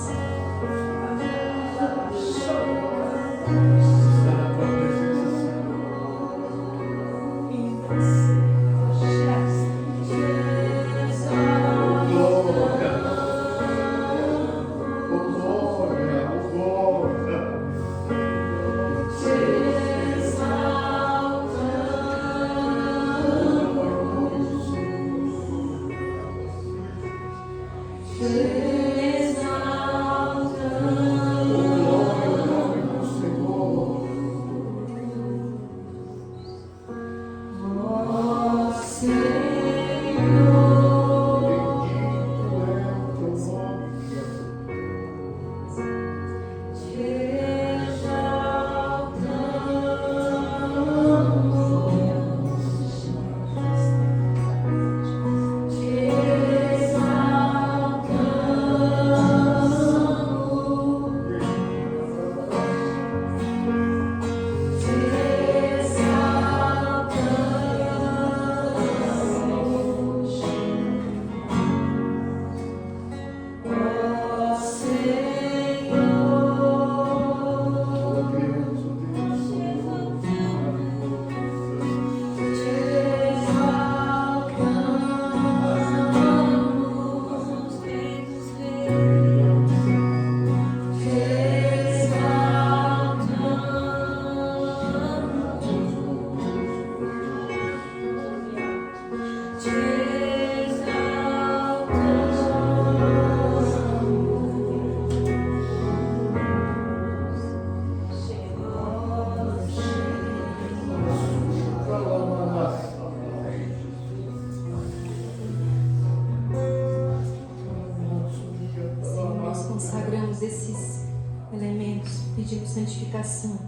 Esses elementos, pedimos santificação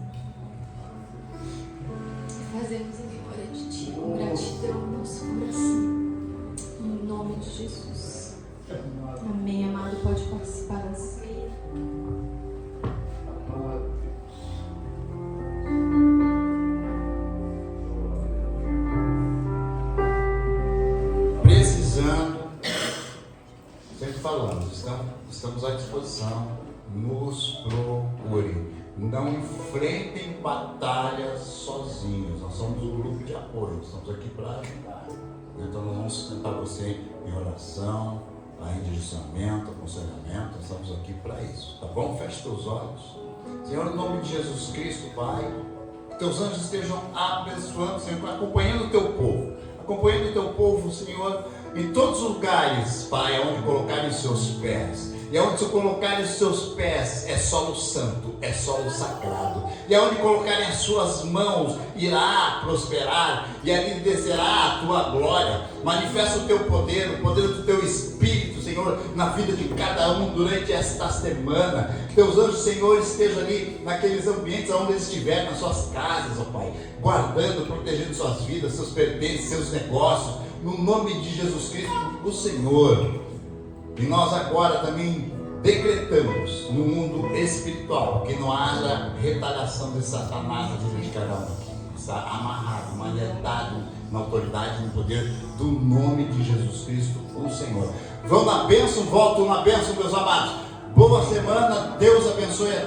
e fazemos em memória de Ti, com gratidão no nosso coração, em nome de Jesus. Amém, amado, pode participar da ceia. Precisando, sempre falamos, estamos à disposição. nos procurem. Não enfrentem batalhas sozinhos. Nós somos um grupo de apoio, estamos aqui para ajudar. Então nós vamos sustentar você em oração, em direcionamento, aconselhamento. Estamos aqui para isso, tá bom? Feche teus olhos. Senhor, em nome de Jesus Cristo, Pai, que teus anjos estejam abençoando, Senhor, acompanhando o teu povo. Acompanhando o teu povo, Senhor, em todos os lugares, Pai, onde colocarem os seus pés. E aonde se colocarem os seus pés é solo santo, é solo sagrado. E aonde colocarem as suas mãos irá prosperar e ali descerá a tua glória. Manifesta o teu poder, o poder do teu Espírito, Senhor, na vida de cada um durante esta semana. Que teus anjos, Senhor, estejam ali naqueles ambientes onde eles estiverem, nas suas casas, ó Pai, guardando, protegendo suas vidas, seus pertences, seus negócios, no nome de Jesus Cristo, o Senhor. E nós agora também decretamos no mundo espiritual que não haja retaliação de Satanás na vida de cada um aqui. Está amarrado, manetado na autoridade e no poder do nome de Jesus Cristo, o Senhor. Vão na bênção, voltam na bênção, meus amados. Boa semana, Deus abençoe a